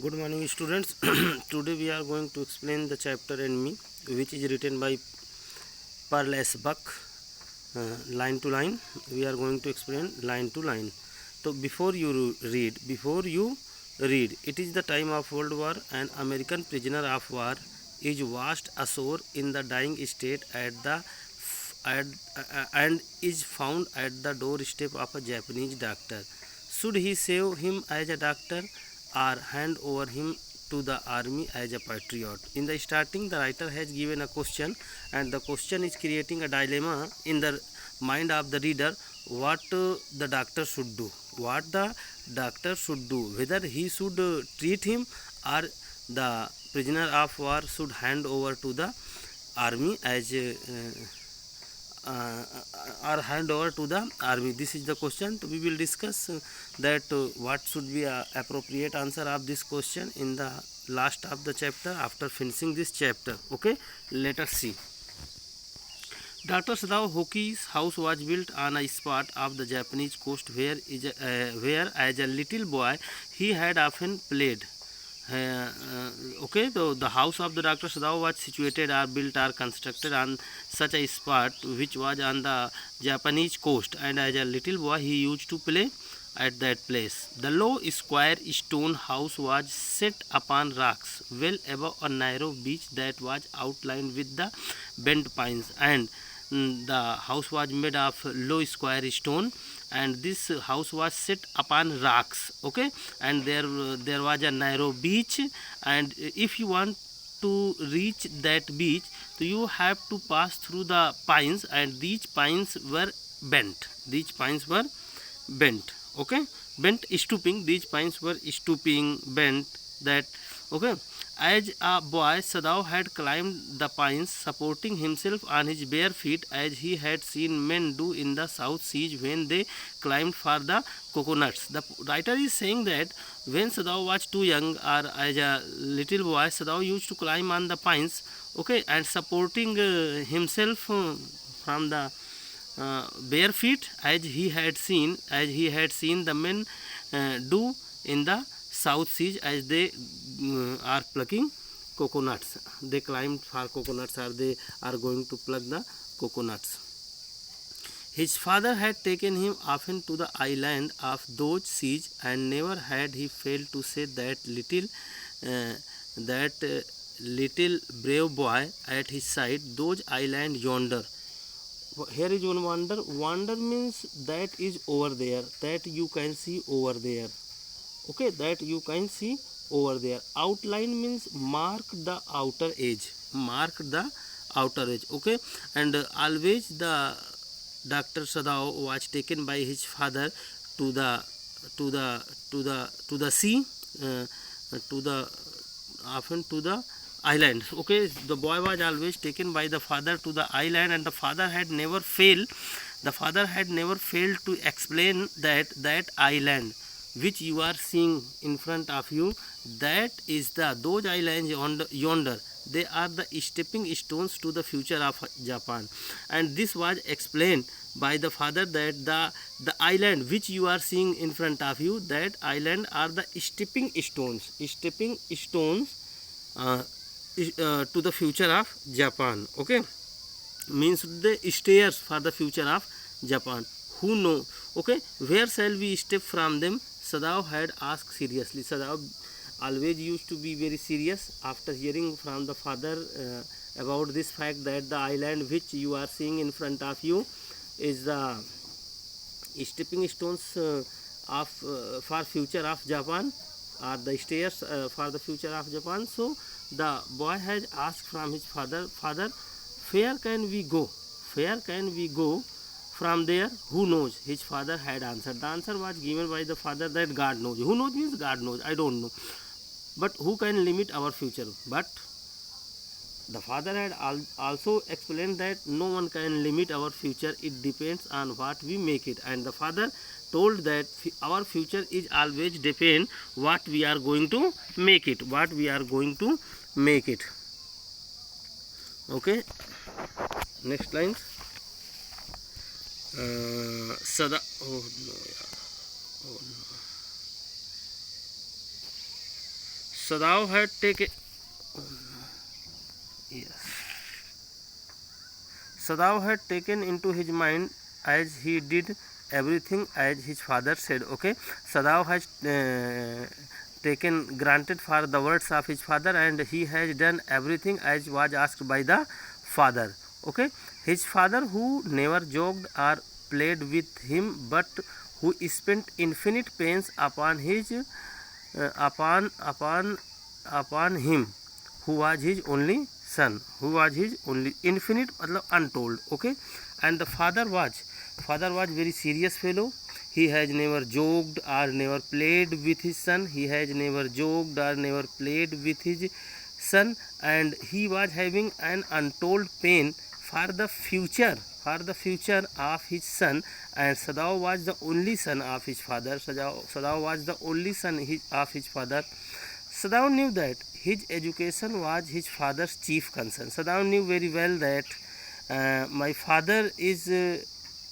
Good morning, students. Today we are going to explain the chapter and me, which is written by Pearl S. Buck, line to line. We are going to explain line to line. So before you read, it is the time of World War. An American prisoner of war is washed ashore in the dying state at, and is found at the doorstep of a Japanese doctor. Should he save him as a doctor or hand over him to the army as a patriot? In the starting, the writer has given a question, and the question is creating a dilemma in the mind of the reader. What the doctor should do? What the doctor should do? Whether he should treat him or the prisoner of war should hand over to the army as or hand over to the army. This is the question. So we will discuss that what should be a appropriate answer of this question in the last of the chapter after finishing this chapter. Okay, let us see. Dr. Sadao Hoki's house was built on a spot of the Japanese coast where as a little boy he had often played. Okay, so the house of the Dr. Sadao was situated or built or constructed on such a spot which was on the Japanese coast, and as a little boy he used to play at that place. The low square stone house was set upon rocks well above a narrow beach that was outlined with the bent pines, and the house was made of low square stone, and this house was set upon rocks. Okay, and there was a narrow beach, and if you want to reach that beach, so you have to pass through the pines, and these pines were bent. Okay, bent, stooping. These pines were stooping, bent. That okay. As a boy, Sadao had climbed the pines, supporting himself on his bare feet, as he had seen men do in the South Seas when they climbed for the coconuts. The writer is saying that when Sadao was too young, or as a little boy, Sadao used to climb on the pines, okay, and supporting himself from the bare feet, as he had seen the men do in the South Seas as they are plucking coconuts. They climbed for coconuts, or they are going to pluck the coconuts. His father had taken him often to the island of those seas, and never had he failed to say that little brave boy at his side, those island yonder. Here is one wonder. Wonder means that is over there, that you can see over there. Okay, that you can see over there. Outline means mark the outer edge. Okay, and always the Dr. Sadao was taken by his father to the sea, often to the island. Okay, the boy was always taken by the father to the island, and the father had never failed to explain that island which you are seeing in front of you, that is those islands yonder, they are the stepping stones to the future of Japan. And this was explained by the father that the island which you are seeing in front of you, that island are the stepping stones to the future of Japan. Okay, means the stairs for the future of Japan. Who know? Okay, where shall we step from them? Sadao had asked seriously. Sadao always used to be very serious after hearing from the father about this fact that the island which you are seeing in front of you is the stepping stones of for future of Japan, or the stairs for the future of Japan. So the boy has asked from his father, where can we go? From there? Who knows? His father had answered. The answer was given by the father that God knows. Who knows means God knows. I don't know. But who can limit our future? But the father had also explained that no one can limit our future. It depends on what we make it. And the father told that our future is always depend what we are going to make it. Okay. Next lines. Sada. Sadao had taken Sadao had taken into his mind as he did everything as his father said. Okay, Sadao has taken granted for the words of his father, and he has done everything as was asked by the father. Okay, his father, who never joked or played with him, but who spent infinite pains upon his upon him, who was his only son, who was his only infinite मतलब untold. Okay, and the father was very serious fellow. He has never joked or never played with his son. He has never joked or never played with his son, and he was having an untold pain for the future of his son. And Sadao was the only son of his father. Sadao was the only son of his father. Sadao knew that his education was his father's chief concern. Sadao knew very well that my father is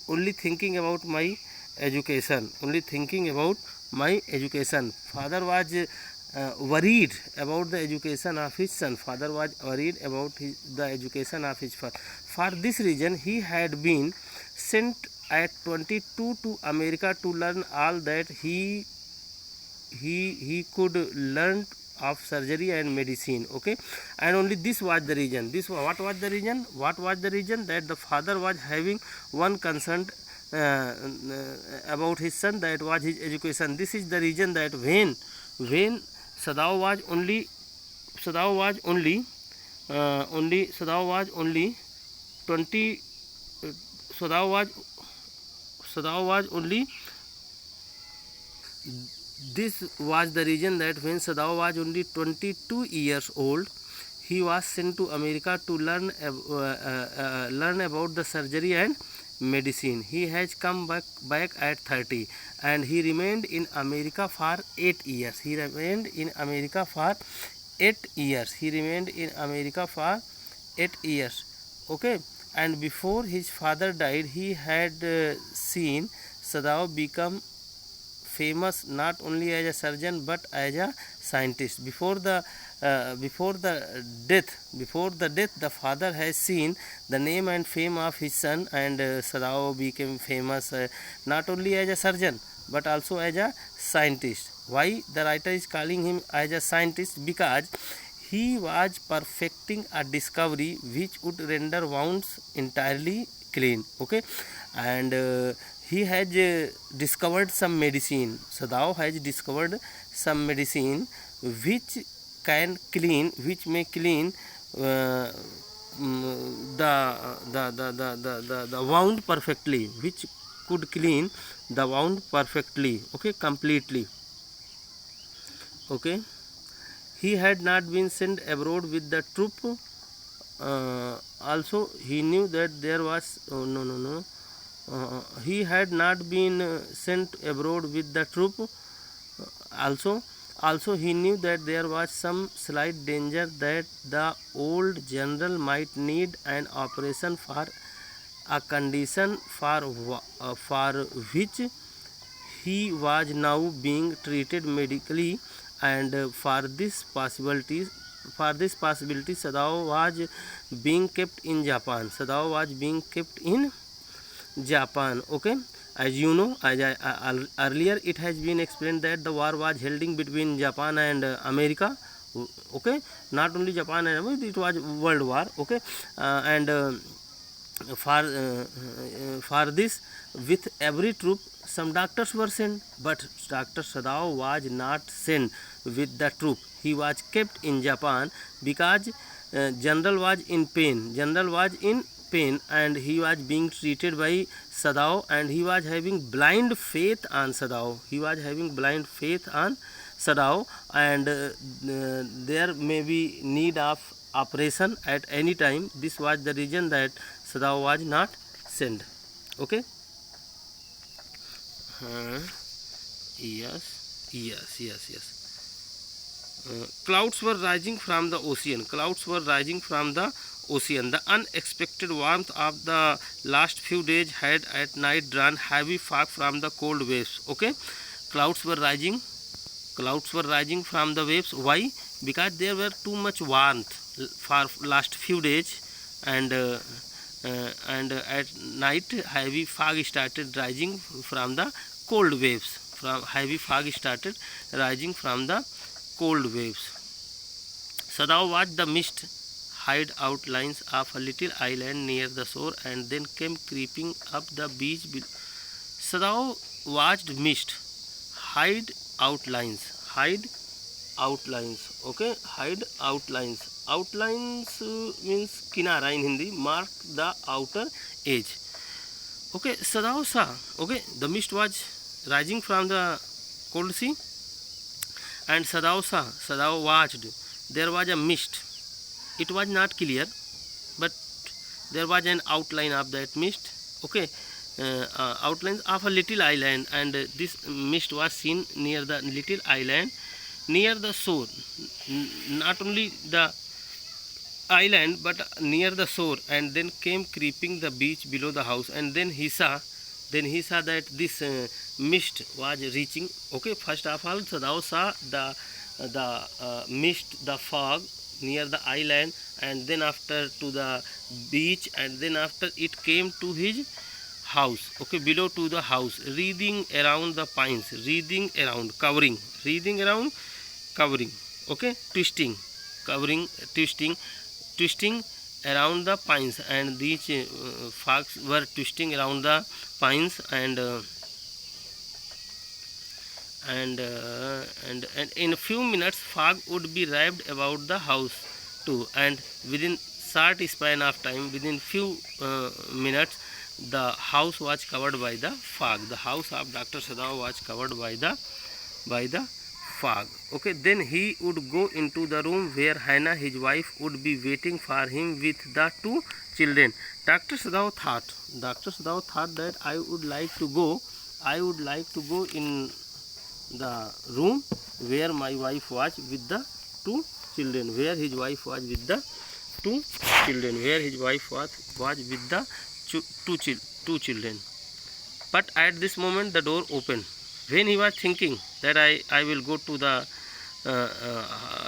only thinking about my education. Father was worried about the education of his son. Father was worried about the education of his son. For this reason, he had been sent at 22 to America to learn all that he could learn of surgery and medicine. Okay, and only this was the reason. What was the reason? That the father was having one concern about his son, that was his education. This is the reason that when Sadao was only 20 Sadao was only this was the reason that when Sadao was only 22 years old, he was sent to America to learn about the surgery and medicine. He has come back at 30, and he remained in America for 8 years. Okay, and before his father died, he had seen Sadao become famous not only as a surgeon but as a scientist. Before the death, the father has seen the name and fame of his son, and Sadao became famous not only as a surgeon but also as a scientist. Why the writer is calling him as a scientist? Because he was perfecting a discovery which would render wounds entirely clean. Okay, and he has discovered some medicine. Sadao has discovered some medicine which may clean the wound perfectly, which could clean the wound perfectly. Okay, completely. Okay, he had not been sent abroad with the troop. Also, he knew that there was he had not been sent abroad with the troop. Also he knew that there was some slight danger that the old general might need an operation for a condition for which he was now being treated medically, and for this possibility Sadao was being kept in Japan. Okay, as you know, earlier it has been explained that the war was holding between Japan and America. Okay, not only Japan and America, it was world war. Okay, and for this, with every troop, some doctors were sent, but Dr. Sadao was not sent with the troop. He was kept in Japan because general was in pain. And he was being treated by Sadao, and he was having blind faith on Sadao. And there may be need of operation at any time. This was the reason that Sadao was not sent. Okay. Yes. Clouds were rising from the ocean. The unexpected warmth of the last few days had at night drawn heavy fog from the cold waves. Okay, clouds were rising Clouds were rising from the waves. Why? Because there were too much warmth for last few days, and at night heavy fog started rising from the cold waves. Heavy fog started rising from the cold waves. Sadao watched the mist hide outlines of a little island near the shore and then came creeping up the beach. Sadao watched mist hide outlines. Okay, hide outlines. Outlines means kinara in Hindi. Mark the outer edge. Okay, Sadao saw. Okay, the mist was rising from the cold sea, and Sadao saw. Sadao watched. There was a mist. It was not clear, but there was an outline of that mist. Okay, outlines of a little island, and this mist was seen near the little island, near the shore. Not only the island, but near the shore, and then came creeping the beach below the house. And then he saw that this mist was reaching. Okay, first of all, Sadao saw the mist, the fog near the island, and then after to the beach, and then after it came to his house. Okay, below to the house, wreathing around the pines, wreathing around, covering, okay, twisting around the pines, and these fogs were twisting around the pines, and in a few minutes fog would be wrapped about the house too, and within short span of time, within few minutes, the house was covered by the fog. The house of Dr. Sadao was covered by the fog. Okay, then he would go into the room where Hannah, his wife, would be waiting for him with the two children. Dr. Sadao thought that I would like to go in the room where my wife was with the two children, where his wife was with the two children. But at this moment the door opened. When he was thinking that I will go to the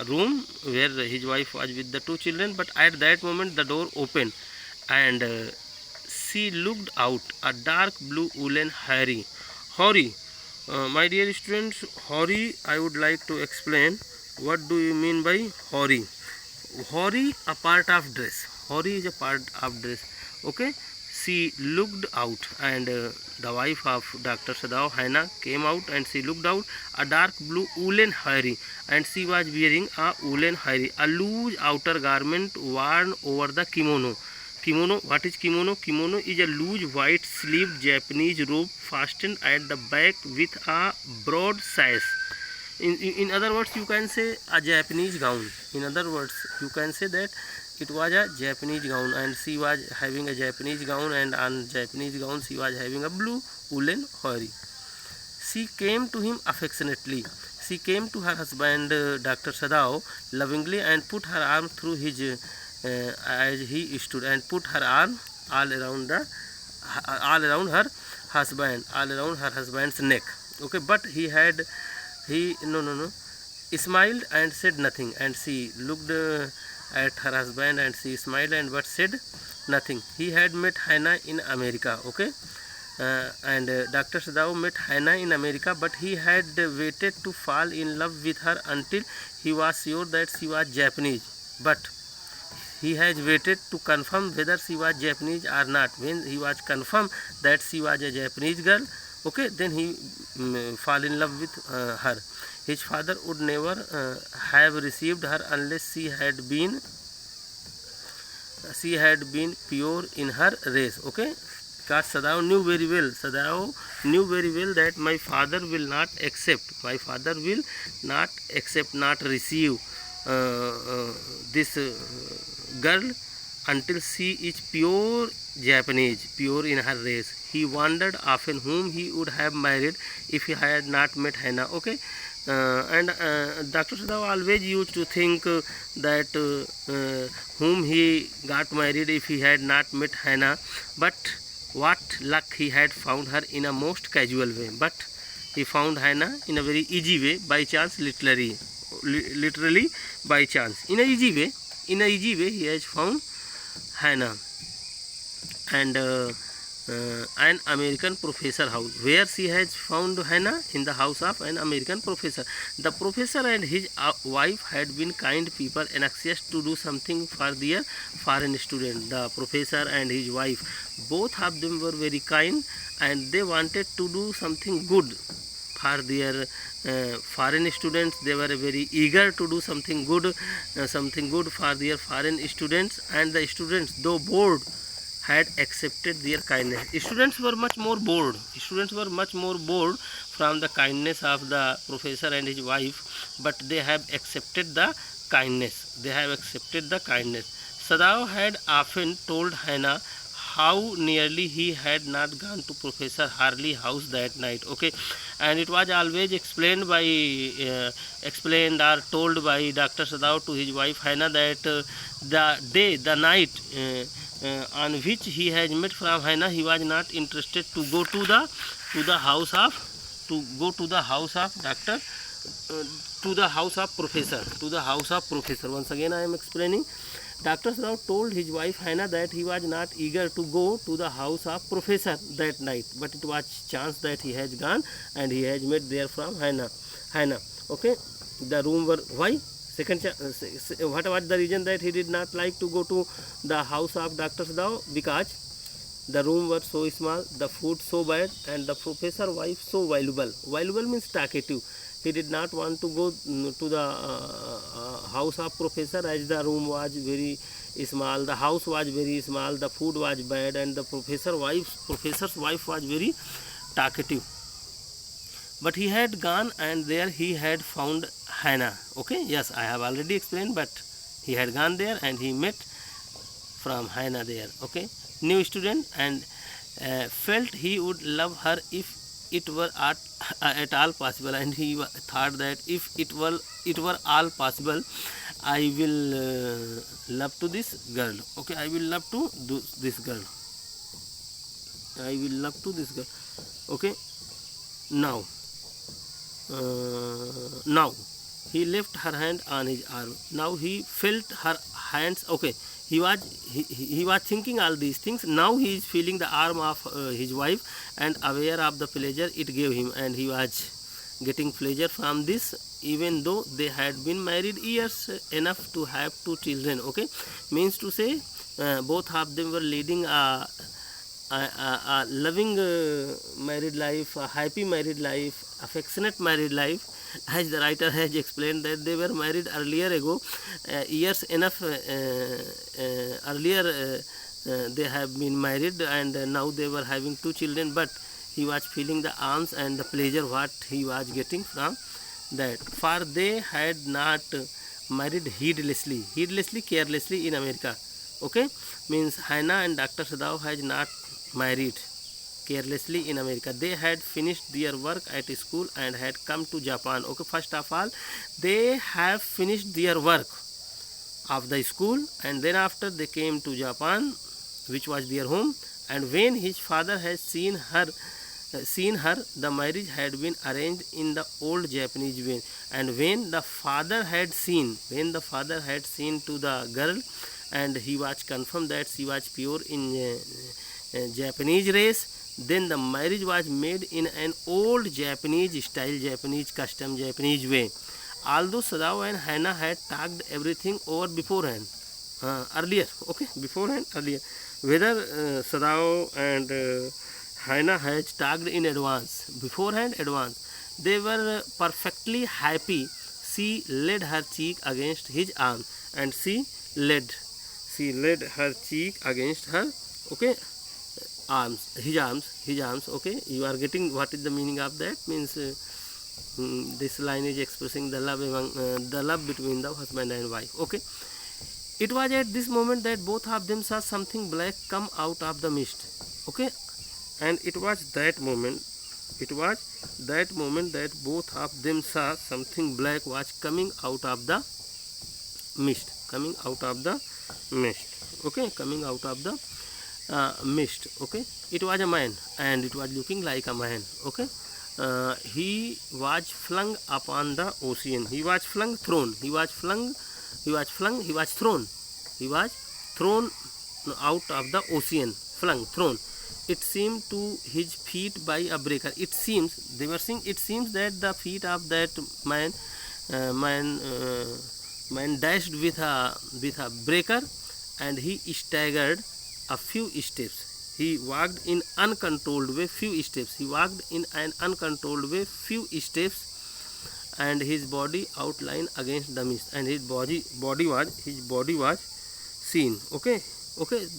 room where his wife was with the two children, but at that moment the door opened, and she looked out, a dark blue woolen houri. My dear students, houri, I would like to explain what do you mean by houri. Houri, a part of dress. Houri is a part of dress. Okay, she looked out, and the wife of Dr. Sadao, Hannah, came out, and she looked out, a dark blue woolen houri, and she was wearing a woolen houri, a loose outer garment worn over the kimono. Kimono, what is kimono? Kimono is a loose white sleeved Japanese robe fastened at the back with a broad sash. In other words, you can say a Japanese gown. In other words, you can say that it was a Japanese gown, and she was having a Japanese gown, and on Japanese gown she was having a blue woolen houri. She came to him affectionately. She came to her husband Dr. Sadao lovingly, and put her arm through his as he stood, and put her arm all around her husband's neck. Okay, but he smiled and said nothing, and she looked at her husband, and she smiled and but said nothing. He had met Hannah in America. Okay, and Dr. Sadao met Hannah in America, but he had waited to fall in love with her until he was sure that she was Japanese. But he has waited to confirm whether she was Japanese or not. When he was confirmed that she was a Japanese girl, okay, then he fall in love with her. His father would never have received her unless she had been pure in her race. Okay, because Sadao knew very well that my father will not receive this girl until she is pure Japanese, pure in her race. He wondered often whom he would have married if he had not met Hannah. Okay, and Dr. Sadao always used to think that whom he got married if he had not met Hannah. But what luck, he had found her in a most casual way. But he found Hannah in a very easy way, by chance, literally by chance. In a easy way, he has found Hannah. And an American professor house, where she has found Hannah, in the house of an American professor. The professor and his wife had been kind people and anxious to do something for their foreign student. The professor and his wife, both of them were very kind, and they wanted to do something good for their foreign students. They were very eager to do something good for their foreign students, and the students, though bored, had accepted their kindness. Students were much more bored from the kindness of the professor and his wife, but they have accepted the kindness. Sadao had often told Hannah how nearly he had not gone to Professor Harley's house that night. Okay, and it was always explained or told by Dr. Sadao to his wife Hannah that the night on which he has met from Hannah, he was not interested to go to the house of professor. Once again I am explaining. Dr. Sadao told his wife Hannah that he was not eager to go to the house of professor that night, but it was chance that he has gone and he has met there from Hannah. Okay, the room were why? What was the reason that he did not like to go to the house of Dr. Sadao? Because the room was so small, the food so bad, and the professor wife so valuable. Valuable means talkative. He did not want to go to the house of professor, as the room was very small, the house was very small, the food was bad, and the professor's wife was very talkative. But he had gone, and there he had found Hannah. Okay, yes, I have already explained, but he had gone there and he met from Hannah there. Okay, new student, and felt he would love her if it were at all possible, and he thought that if it were all possible, I will love to this girl. Okay, I will love to this girl. Okay, now he left her hand on his arm. Now he felt her hands. Okay, he was thinking all these things. Now he is feeling the arm of his wife and aware of the pleasure it gave him, and he was getting pleasure from this, even though they had been married years enough to have 2 children. Okay, means to say both of them were leading a loving married life, a happy married life, affectionate married life. As the writer has explained that they were married earlier ago, years enough earlier they have been married, and now they were having 2 children, but he was feeling the arms and the pleasure what he was getting from that. For they had not married heedlessly, carelessly in America. Okay, means Hannah and Dr. Sadao has not married carelessly in America. They had finished their work at school and had come to Japan. Okay, first of all, they have finished their work of the school, and then after they came to Japan, which was their home. And when his father has seen her, the marriage had been arranged in the old Japanese way. And when the father had seen to the girl, and he was confirmed that she was pure in Japanese race, then the marriage was made in an old Japanese style, Japanese custom, Japanese way. Although Sadao and Hannah had talked everything over beforehand, earlier. Okay, earlier. Whether Sadao and Hannah had talked in advance, they were perfectly happy. She laid her cheek against his arm, and she laid her cheek against her. Okay, his arms. Okay, you are getting what is the meaning of that? Means this line is expressing the love between the husband and wife. Okay, it was at this moment that both of them saw something black come out of the mist. Okay, and it was that moment that both of them saw something black was coming out of the mist. Okay, coming out of the mist. Okay, it was a man, and it was looking like a man. Okay, he was flung upon the ocean. He was flung, thrown. He was flung. He was flung. He was thrown. He was thrown out of the ocean. Flung, thrown. It seemed to his feet by a breaker. It seems, they were saying, it seems that the feet of that man dashed with a breaker, and he staggered a few steps. He walked in uncontrolled way few steps. He walked in an uncontrolled way few steps, and his body outlined against the mist. And his body was seen. Okay.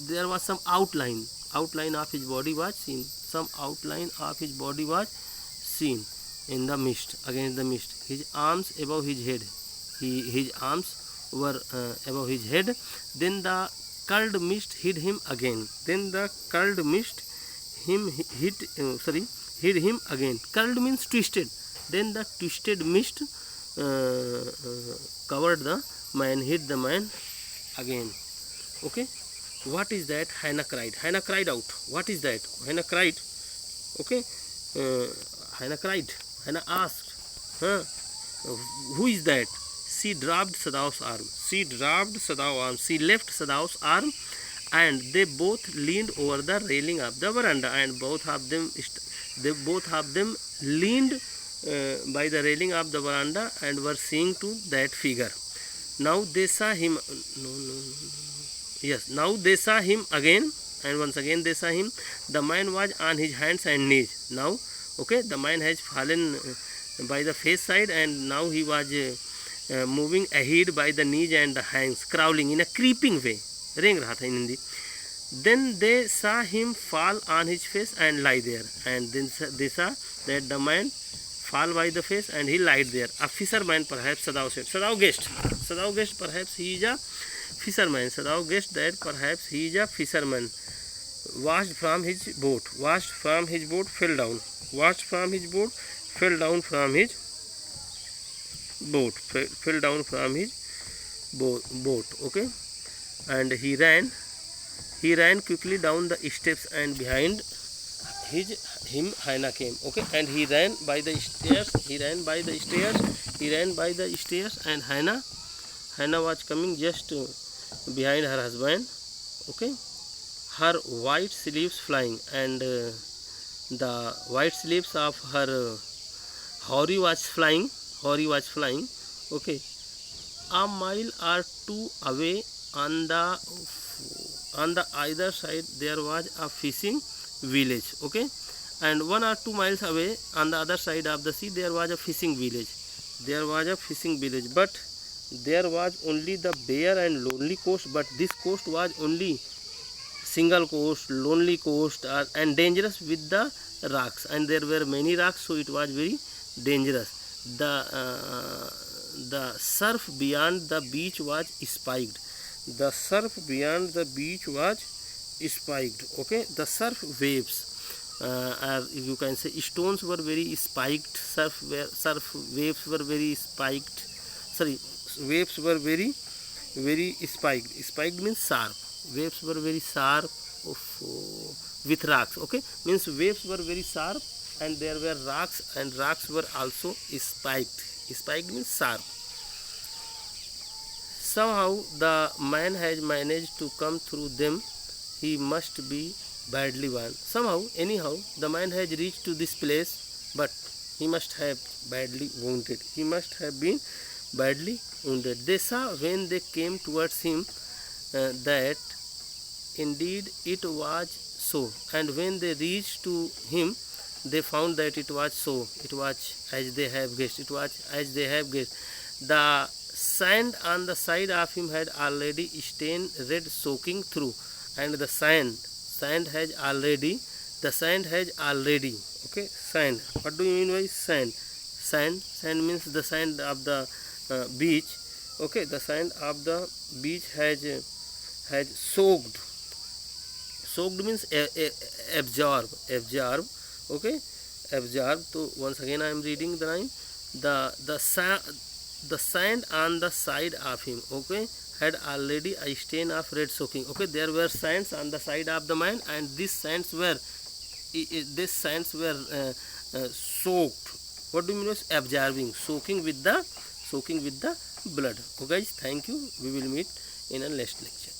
There was some outline of his body was seen. Some outline of his body was seen in the mist, against the mist. His arms above his head. His arms were above his head. Then the curled mist hid him again. Then the curled mist hid him again. Curled means twisted. Then the twisted mist covered the man, hid the man again. Okay. What is that? Hannah cried. Hannah cried out. What is that? Hannah cried. Okay. Hannah cried. Hannah asked, who is that? She dropped Sadav's arm. She left Sadav's arm, and they both leaned over the railing of the veranda, and both of them leaned by the railing of the veranda and were seeing to that figure. Now they saw him. Now they saw him again, and once again they saw him. The man was on his hands and knees. Now, okay, the man has fallen by the face side, and now he was moving ahead by the knees and the hands, crawling in a creeping way. रेंग रहा था in Hindi. Then they saw him fall on his face and lie there, and then they saw that the man fall by the face and he lied there. A fisherman, perhaps, Sadav said. Sadav guessed perhaps he is a fisherman. Sadav guessed that perhaps he is a fisherman. Washed from his boat, fell down. Washed from his boat, fell down from his boat. Okay, and he ran quickly down the steps, and behind him Hannah came. Okay, and he ran by the stairs, and Hannah was coming just behind her husband. Okay, her white sleeves flying, and the white sleeves of her Hori was flying. Okay, a mile or two away on the either side there was a fishing village. Okay, and 1 or 2 miles away on the other side of the sea there was a fishing village. But there was only the bare and lonely coast. But this coast was only single coast, lonely coast, and dangerous with the rocks, and there were many rocks, so it was very dangerous. The surf beyond the beach was spiked. Okay, the surf waves, or you can say stones were very spiked. Surf waves were very spiked. Waves were very spiked. Spiked means sharp. Waves were very sharp with rocks. Okay, means waves were very sharp, and there were rocks, and rocks were also spiked. Spiked means sharp. Somehow the man has managed to come through them. He must be badly wounded. Anyhow, the man has reached to this place, but he must have badly wounded. They saw when they came towards him that indeed it was so, and when they reached to him, they found that it was so. It was as they have guessed. The sand on the side of him had already stained red, soaking through, and the sand has already. Okay, sand. What do you mean by sand? Sand means the sand of the beach. Okay, the sand of the beach has soaked. Soaked means absorb. Okay, absorb. So once again I am reading the line. The sand on the side of him, okay, had already a stain of red, soaking. Okay, there were sands on the side of the man, and these sands were soaked. What do you mean by absorbing? Soaking with the blood. Okay guys, thank you. We will meet in a next lecture.